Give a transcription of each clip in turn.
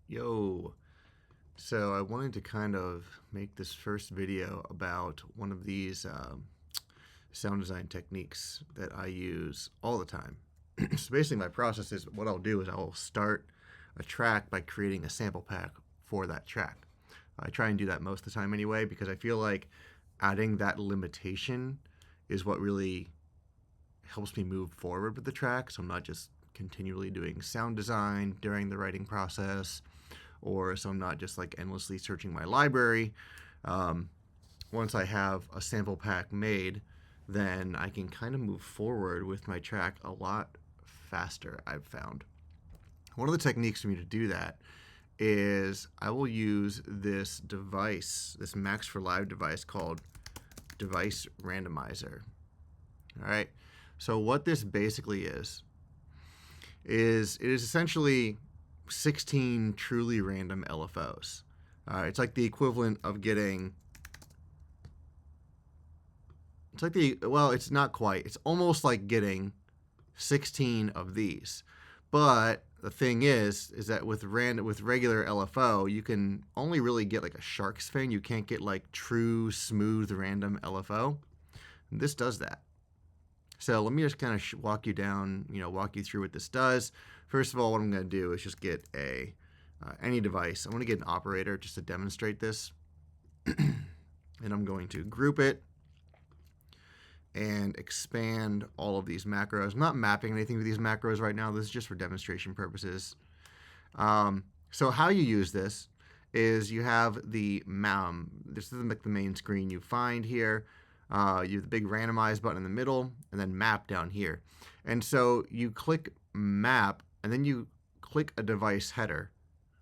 Yo, so I wanted to kind of make this first video about one of these sound design techniques that I use all the time. So basically my process is what I'll do is I'll start a track by creating a sample pack for that track. I try and do that most of the time anyway because I feel like adding that limitation is what really helps me move forward with the track, so I'm not just continually doing sound design during the writing process, or so I'm not just like endlessly searching my library. Um, Once I have a sample pack made, then I can kind of move forward with my track a lot faster, I've found. One of the techniques for me to do that is I will use this device, this Max for Live device called Device Randomizer. All right. So what this basically is it is essentially 16 truly random LFOs. It's like the equivalent of getting. It's like it's not quite. It's almost like getting 16 of these. But the thing is that with regular LFO, you can only really get like a shark's fin. You can't get like true smooth random LFO. And this does that. So let me just kind of walk you through what this does. First of all, what I'm going to do is just get any device. I'm going to get an operator just to demonstrate this. And I'm going to group it and expand all of these macros. I'm not mapping anything with these macros right now. This is just for demonstration purposes. So how you use this is you have this is like the main screen you find here. You have the big randomize button in the middle, and then map down here. And so you click map, and then you click a device header.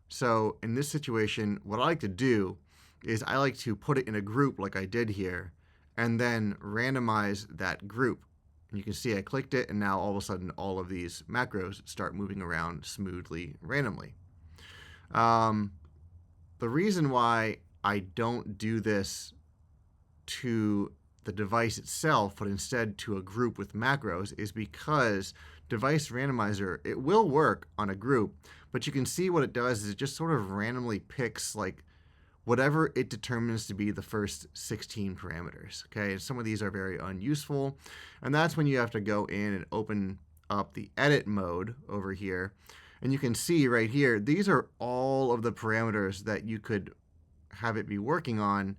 So in this situation, what I like to do is I like to put it in a group like I did here, and then randomize that group. And you can see I clicked it, and now all of a sudden all of these macros start moving around smoothly, randomly. The reason why I don't do this to the device itself, but instead to a group with macros, is because Device Randomizer, it will work on a group, but you can see what it does is it just sort of randomly picks like whatever it determines to be the first 16 parameters. Okay, and some of these are very unuseful, and that's when you have to go in and open up the edit mode over here, and you can see right here, these are all of the parameters that you could have it be working on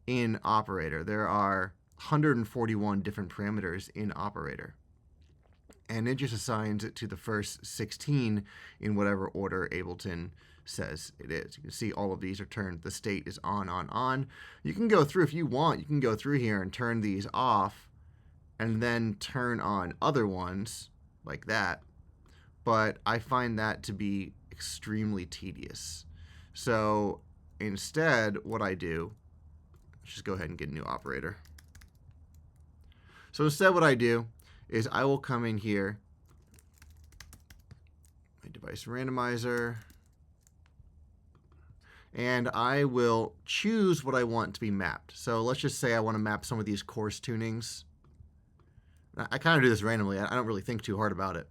in Operator. There are 141 different parameters in Operator. And it just assigns it to the first 16 in whatever order Ableton says it is. You can see all of these are turned. The state is on. You can go through, if you want, you can go through here and turn these off and then turn on other ones like that. But I find that to be extremely tedious. So instead, what I do, let's just go ahead and get a new operator. So instead what I do is I will come in here, my device randomizer, and I will choose what I want to be mapped. So let's just say I want to map some of these coarse tunings. I kind of do this randomly. I don't really think too hard about it.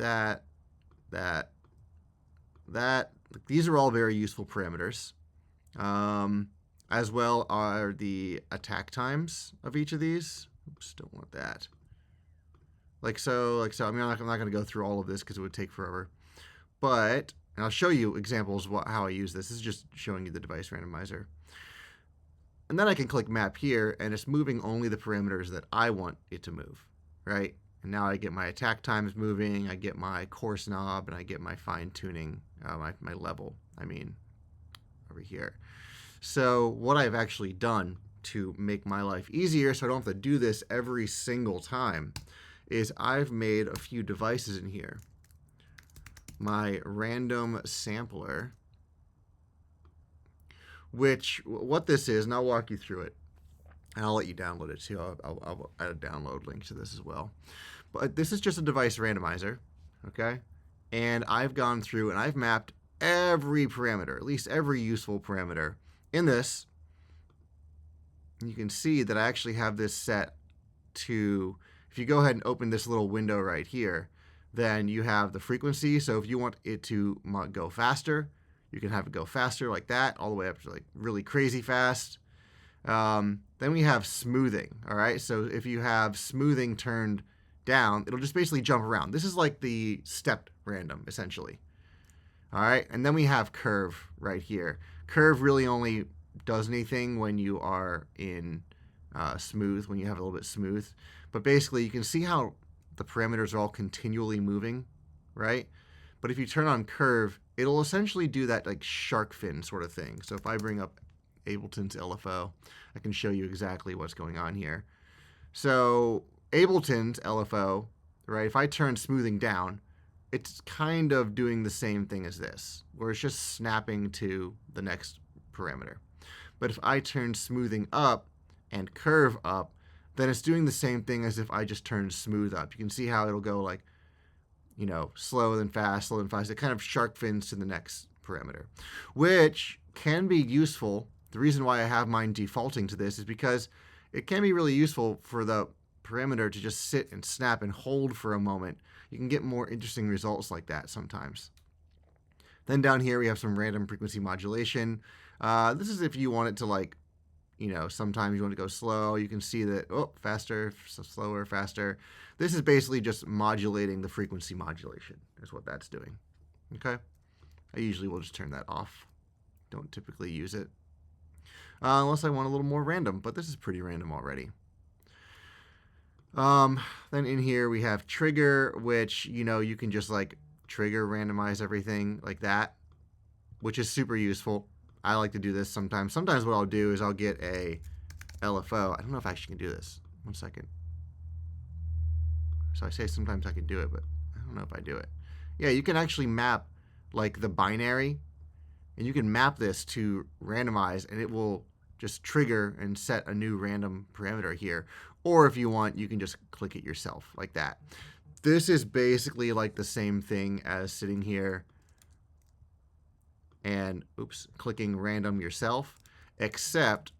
Like that. These are all very useful parameters. As well are the attack times of each of these. Oops, don't want that. Like so. I mean, I'm not going to go through all of this because it would take forever. But, and I'll show you examples of how I use this. This is just showing you the device randomizer. And then I can click map here, and it's moving only the parameters that I want it to move, right? And now I get my attack times moving, I get my coarse knob, and I get my fine tuning, my level, over here. So what I've actually done to make my life easier so I don't have to do this every single time is I've made a few devices in here. My random sampler, which what this is, and I'll walk you through it, and I'll let you download it too. I'll add a download link to this as well. But this is just a device randomizer, okay? And I've gone through and I've mapped every parameter, at least every useful parameter in this. You can see that I actually have this set to, if you go ahead and open this little window right here, Then you have the frequency. So if you want it to go faster, you can have it go faster like that, all the way up to like really crazy fast. Then we have smoothing. All right. So if you have smoothing turned down, it'll just basically jump around. This is like the stepped random, essentially. All right. And then we have curve right here. Curve really only does anything when you are in smooth, when you have a little bit smooth. But basically, you can see how the parameters are all continually moving, right? But if you turn on curve, it'll essentially do that like shark fin sort of thing. So if I bring up Ableton's LFO, I can show you exactly what's going on here. So Ableton's LFO, right, if I turn smoothing down, it's kind of doing the same thing as this, where it's just snapping to the next parameter. But if I turn smoothing up and curve up, then it's doing the same thing as if I just turned smooth up. You can see how it'll go like, you know, slow then fast, slow then fast. It kind of shark fins to the next parameter, which can be useful. The reason why I have mine defaulting to this is because it can be really useful for the parameter to just sit and snap and hold for a moment. You can get more interesting results like that sometimes. Then down here we have some random frequency modulation. This is if you want it to like, you know, sometimes you want to go slow. You can see that, oh, faster, slower, faster. This is basically just modulating the frequency modulation is what that's doing. Okay? I usually will just turn that off. Don't typically use it. Unless I want a little more random, but this is pretty random already. Then in here we have trigger, which, you know, you can just like trigger randomize everything like that, which is super useful. I like to do this sometimes. Sometimes what I'll do is I'll get a LFO. I don't know if I actually can do this. 1 second. So I say sometimes I can do it, but I don't know if I do it. Yeah, you can actually map like the binary, and you can map this to randomize, and it will just trigger and set a new random parameter here. Or if you want, you can just click it yourself like that. This is basically like the same thing as sitting here and clicking random yourself, except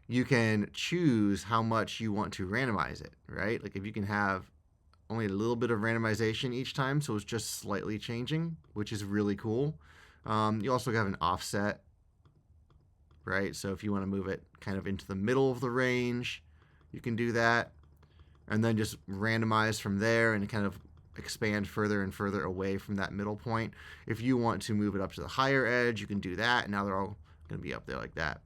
you can choose how much you want to randomize it, right? Like if you can have only a little bit of randomization each time, so it's just slightly changing, which is really cool. You also have an offset, right? So if you want to move it kind of into the middle of the range, you can do that. And then just randomize from there and kind of expand further and further away from that middle point. If you want to move it up to the higher edge, you can do that. And now they're all going to be up there like that.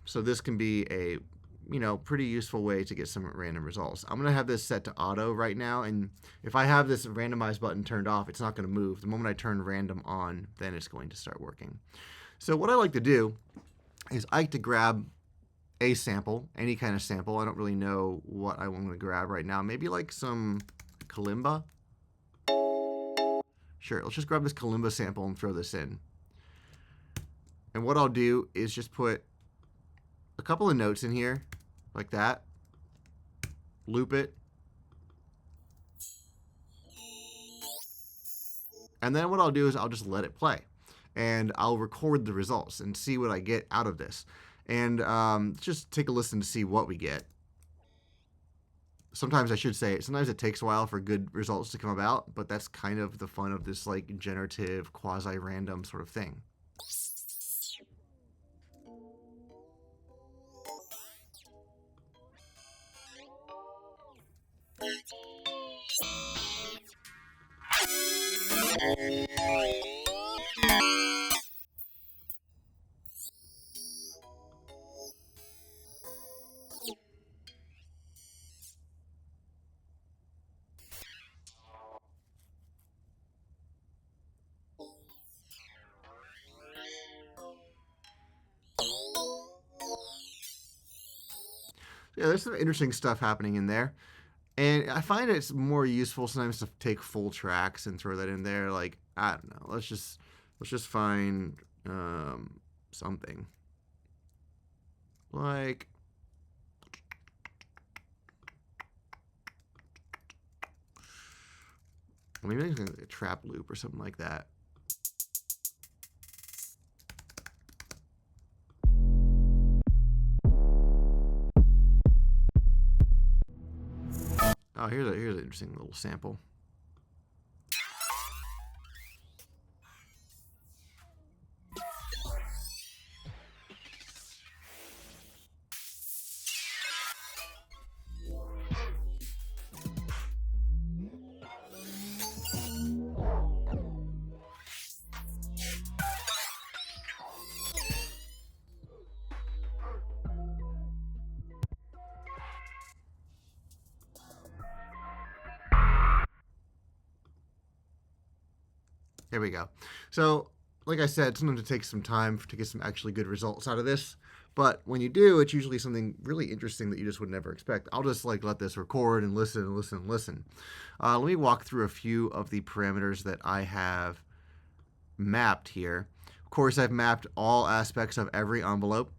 So this can be a, you know, pretty useful way to get some random results. I'm going to have this set to auto right now. And if I have this randomize button turned off, it's not going to move. The moment I turn random on, then it's going to start working. So what I like to do is I like to grab a sample, any kind of sample. I don't really know what I want to grab right now. Maybe like some kalimba. Sure, let's just grab this kalimba sample and throw this in. And what I'll do is just put a couple of notes in here, like that. Loop it. And then what I'll do is I'll just let it play. And I'll record the results and see what I get out of this. And just take a listen to see what we get. Sometimes I should say, sometimes it takes a while for good results to come about, but that's kind of the fun of this like generative, quasi-random sort of thing. Yeah, there's some interesting stuff happening in there. And I find it's more useful sometimes to take full tracks and throw that in there. Like, I don't know. Let's just find something. Like, maybe a trap loop or something like that. Oh, here's interesting little sample. Here we go. So, like I said, sometimes it takes some time to get some actually good results out of this. But when you do, it's usually something really interesting that you just would never expect. I'll just like let this record and listen and listen and listen. Let me walk through a few of the parameters that I have mapped here. Of course, I've mapped all aspects of every envelope.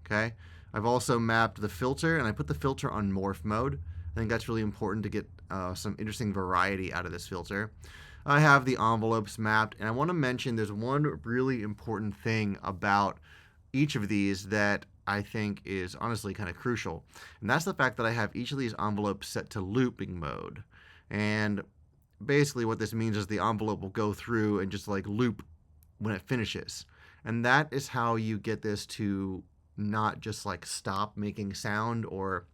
Okay. I've also mapped the filter, and I put the filter on morph mode. I think that's really important to get some interesting variety out of this filter. I have the envelopes mapped, and I want to mention there's one really important thing about each of these that I think is honestly kind of crucial, and that's the fact that I have each of these envelopes set to looping mode. And basically what this means is the envelope will go through and just like loop when it finishes. And that is how you get this to not just like stop making sound or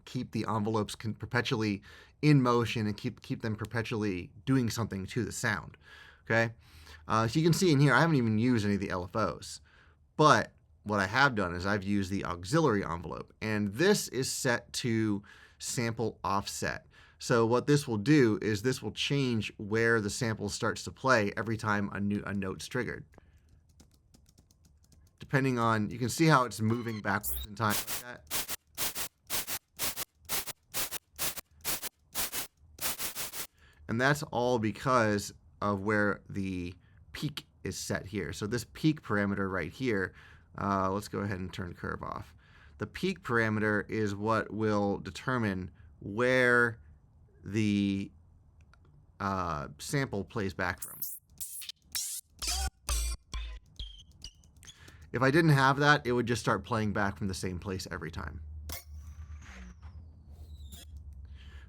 keep the envelopes perpetually in motion and keep them perpetually doing something to the sound. Okay, so you can see in here I haven't even used any of the LFOs, but what I have done is I've used the auxiliary envelope, and this is set to sample offset. So what this will do is this will change where the sample starts to play every time a note's triggered. Depending on, you can see how it's moving backwards in time like that. And that's all because of where the peak is set here. So this peak parameter right here, let's go ahead and turn curve off. The peak parameter is what will determine where the sample plays back from. If I didn't have that, it would just start playing back from the same place every time.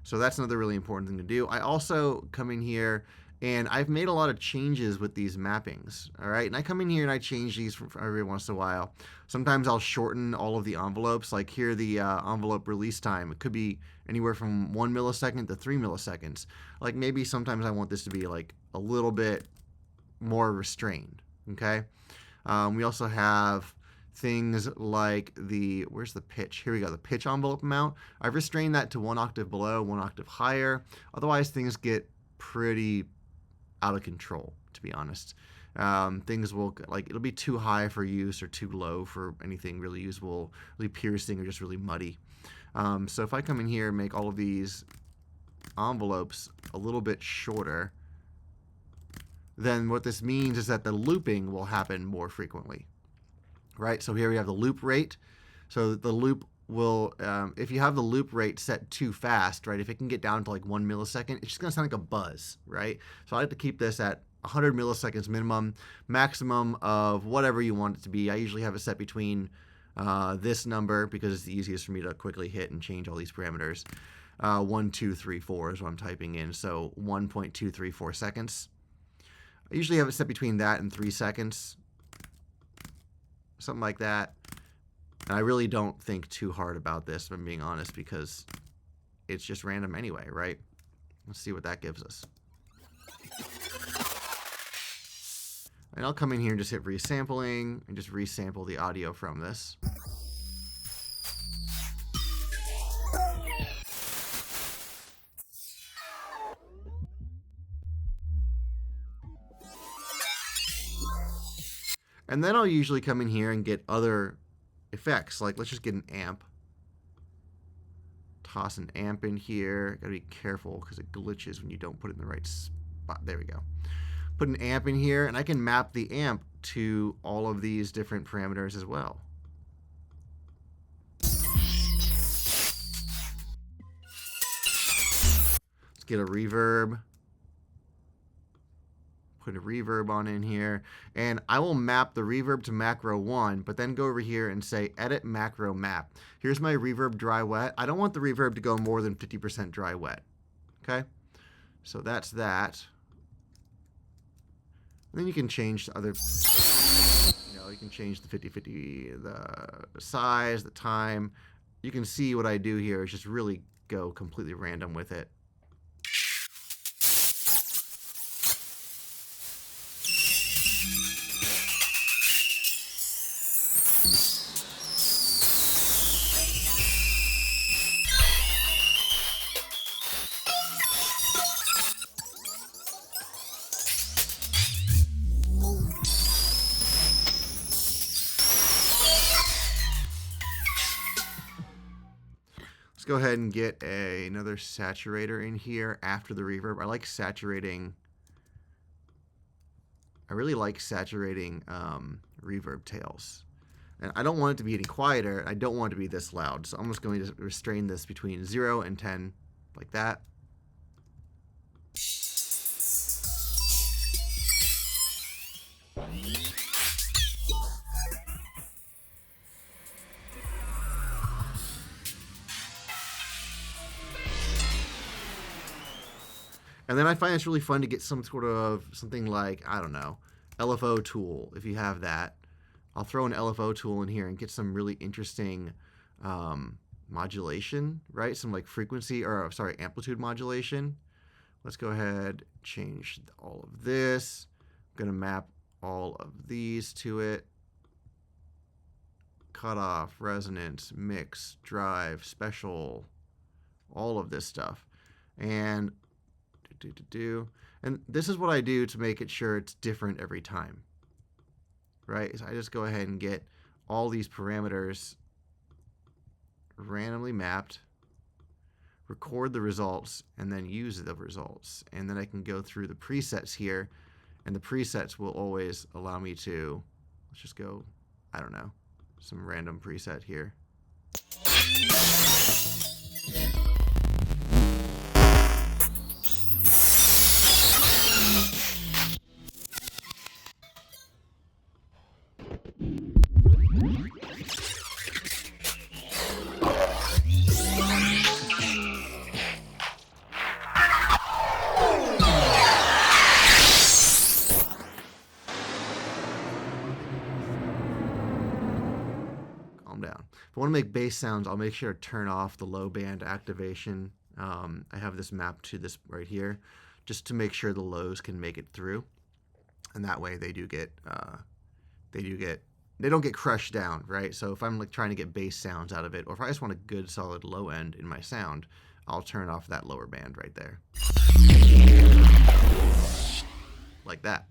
So that's another really important thing to do. I also come in here and I've made a lot of changes with these mappings. All right. And I come in here and I change these from every once in a while. Sometimes I'll shorten all of the envelopes. Like here, the envelope release time, it could be anywhere from 1 millisecond to 3 milliseconds. Like maybe sometimes I want this to be like a little bit more restrained. Okay. We also have things like where's the pitch? Here we go, the pitch envelope amount. I've restrained that to 1 octave below, 1 octave higher. Otherwise, things get pretty out of control, to be honest. Things will, like, it'll be too high for use or too low for anything really usable, really piercing or just really muddy. So if I come in here and make all of these envelopes a little bit shorter, then what this means is that the looping will happen more frequently. Right, so here we have the loop rate. So the loop will, if you have the loop rate set too fast, right, if it can get down to like 1 millisecond, it's just gonna sound like a buzz, right? So I like to keep this at 100 milliseconds minimum, maximum of whatever you want it to be. I usually have it set between this number because it's the easiest for me to quickly hit and change all these parameters. 1, 2, 3, 4 is what I'm typing in, so 1.234 seconds. I usually have it set between that and 3 seconds. Something like that. And I really don't think too hard about this, if I'm being honest, because it's just random anyway, right? Let's see what that gives us. And I'll come in here and just hit resampling and just resample the audio from this. And then I'll usually come in here and get other effects. Like, let's just get an amp. Toss an amp in here. Gotta be careful because it glitches when you don't put it in the right spot. There we go. Put an amp in here, and I can map the amp to all of these different parameters as well. Let's get a reverb. Put a reverb on in here, and I will map the reverb to macro 1, but then go over here and say edit macro map. Here's my reverb dry wet. I don't want the reverb to go more than 50% dry wet. Okay, so that's that. And then you can change the other, you can change the 50-50, the size, the time. You can see what I do here is just really go completely random with it. Let's go ahead and get another saturator in here after the reverb. I like saturating. I really like saturating reverb tails. And I don't want it to be any quieter. I don't want it to be this loud. So I'm just going to restrain this between 0 and 10, like that. And then I find it's really fun to get some sort of something like, I don't know, LFO tool, if you have that. I'll throw an LFO tool in here and get some really interesting modulation, right? Some like frequency, or sorry, amplitude modulation. Let's go ahead, change all of this. I'm going to map all of these to it. Cutoff, resonance, mix, drive, special, all of this stuff. And and this is what I do to make it sure it's different every time, right? So I just go ahead and get all these parameters randomly mapped, record the results, and then use the results. And then I can go through the presets here, and the presets will always allow me to, let's just go, I don't know, some random preset here. Down. If I want to make bass sounds, I'll make sure to turn off the low band activation. I have this mapped to this right here, just to make sure the lows can make it through, and that way they don't get crushed down, right? So if I'm like trying to get bass sounds out of it, or if I just want a good solid low end in my sound, I'll turn off that lower band right there, like that.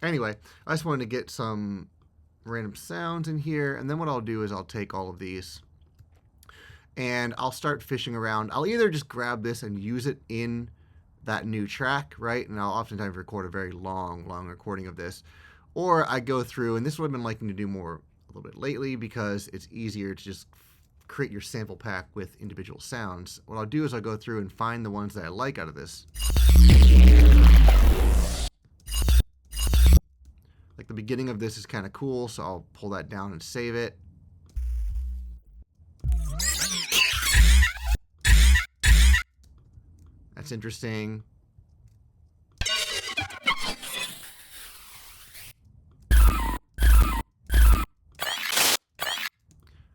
Anyway, I just wanted to get some random sounds in here, and then what I'll do is I'll take all of these and I'll start fishing around. I'll either just grab this and use it in that new track, right? And I'll oftentimes record a very long recording of this. Or I go through, and this is what I've been liking to do more a little bit lately because it's easier to just create your sample pack with individual sounds. What I'll do is I'll go through and find the ones that I like out of this. Like the beginning of this is kind of cool, so I'll pull that down and save it. That's interesting.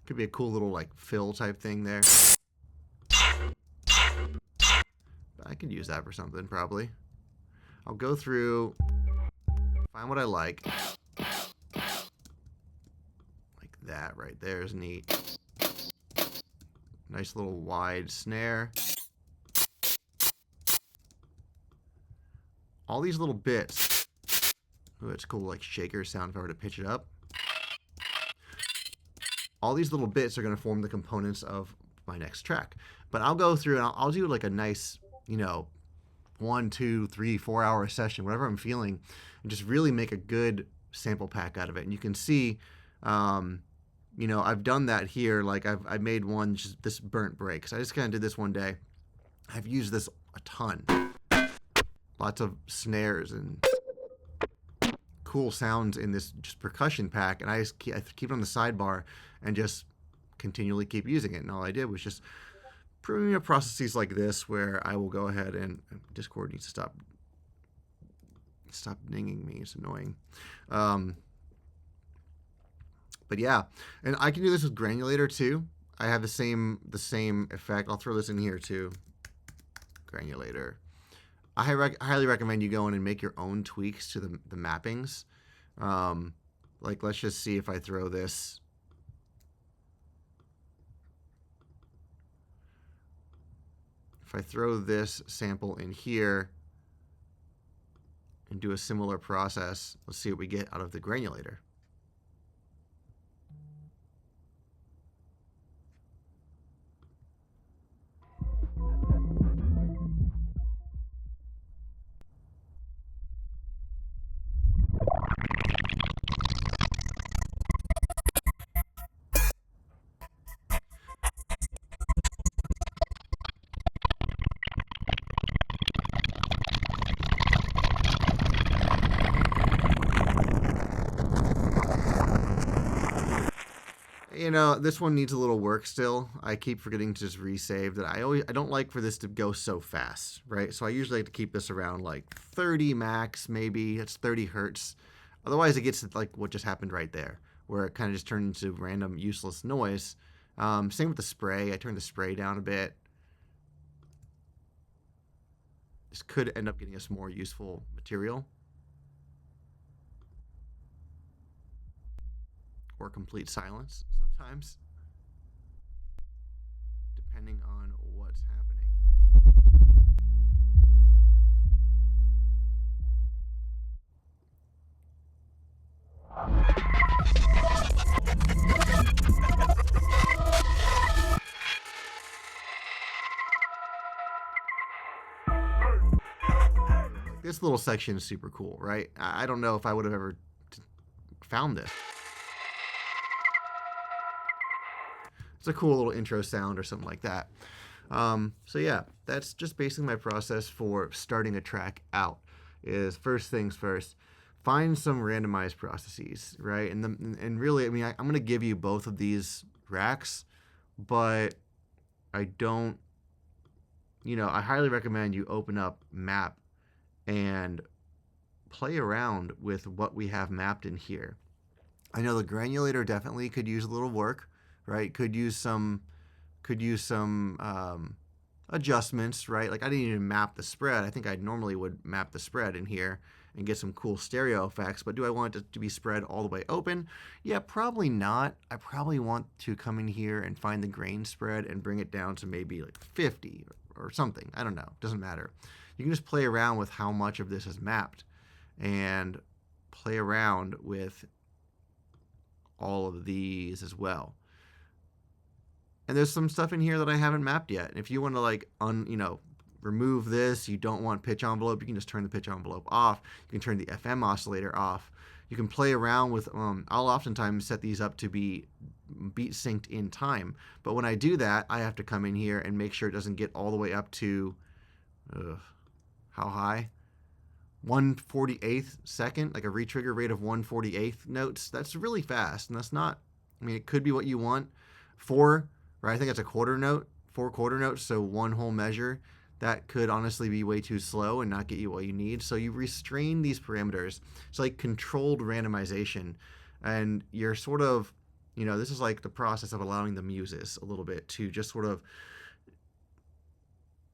Could be a cool little like fill type thing there. I could use that for something probably. I'll go through, find what I like. Like that right there is neat. Nice little wide snare. All these little bits. Ooh, it's cool, like shaker sound if I were to pitch it up. All these little bits are going to form the components of my next track. But I'll go through and I'll do like a nice, you know, 1, 2, 3, 4 hour session, whatever I'm feeling, and just really make a good sample pack out of it. And you can see, you know, I've done that here. Like I made one, just this burnt break. So I just kind of did this one day. I've used this a ton. Lots of snares and cool sounds in this just percussion pack, and I keep it on the sidebar and just continually keep using it. And all I did was just proving up processes like this, where I will go ahead and Discord needs to stop dinging me. It's annoying. But yeah, and I can do this with Granulator too. I have the same effect. I'll throw this in here too. Granulator. I highly recommend you go in and make your own tweaks to the mappings. Like, let's just see if I throw this. If I throw this sample in here and do a similar process, let's see what we get out of the Granulator. You know, this one needs a little work still. I keep forgetting to just resave that. I don't like for this to go so fast, right? So I usually like to keep this around like 30 max, maybe. It's 30 hertz. Otherwise, it gets to like what just happened right there, where it kind of just turned into random useless noise. Same with the spray. I turned the spray down a bit. This could end up getting us more useful material. Or complete silence sometimes, depending on what's happening. This little section is super cool, right? I don't know if I would have ever found this. It's a cool little intro sound or something like that. So yeah, that's just basically my process for starting a track out. Is first things first, find some randomized processes, right? And really, I mean, I'm going to give you both of these racks, but I don't, you know, I highly recommend you open up map and play around with what we have mapped in here. I know the Granulator definitely could use a little work, right? Could use some adjustments, right? Like I didn't even map the spread. I think I normally would map the spread in here and get some cool stereo effects, but do I want it to be spread all the way open? Yeah, probably not. I probably want to come in here and find the grain spread and bring it down to maybe like 50 or something. I don't know. Doesn't matter. You can just play around with how much of this is mapped and play around with all of these as well. And there's some stuff in here that I haven't mapped yet. And if you want to like remove this, you don't want pitch envelope, you can just turn the pitch envelope off. You can turn the FM oscillator off. You can play around with, I'll oftentimes set these up to be beat synced in time. But when I do that, I have to come in here and make sure it doesn't get all the way up to, how high? 1/48th second, like a retrigger rate of 1/48th notes. That's really fast, and that's not. I mean, it could be what you want. 4, right? I think it's a quarter note, 4 quarter notes, so one whole measure. That could honestly be way too slow and not get you what you need. So you restrain these parameters. It's like controlled randomization, and you're sort of, this is like the process of allowing the muses a little bit to just sort of,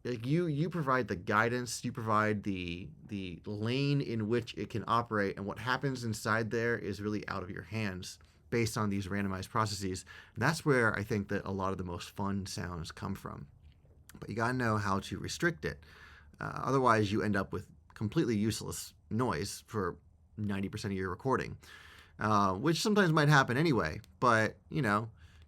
like, you provide the guidance, you provide the lane in which it can operate, and what happens inside there is really out of your hands based on these randomized processes. And that's where I think that a lot of the most fun sounds come from. But you got to know how to restrict it. Otherwise, you end up with completely useless noise for 90% of your recording, which sometimes might happen anyway. But,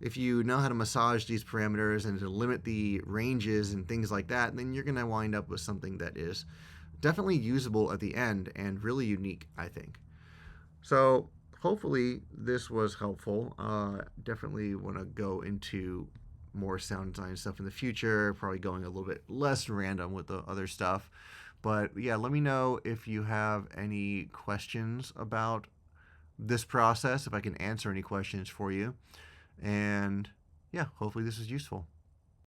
if you know how to massage these parameters and to limit the ranges and things like that, then you're going to wind up with something that is definitely usable at the end and really unique, I think. So hopefully this was helpful. Definitely want to go into more sound design stuff in the future, probably going a little bit less random with the other stuff. But yeah, let me know if you have any questions about this process, if I can answer any questions for you. And yeah, hopefully this was useful.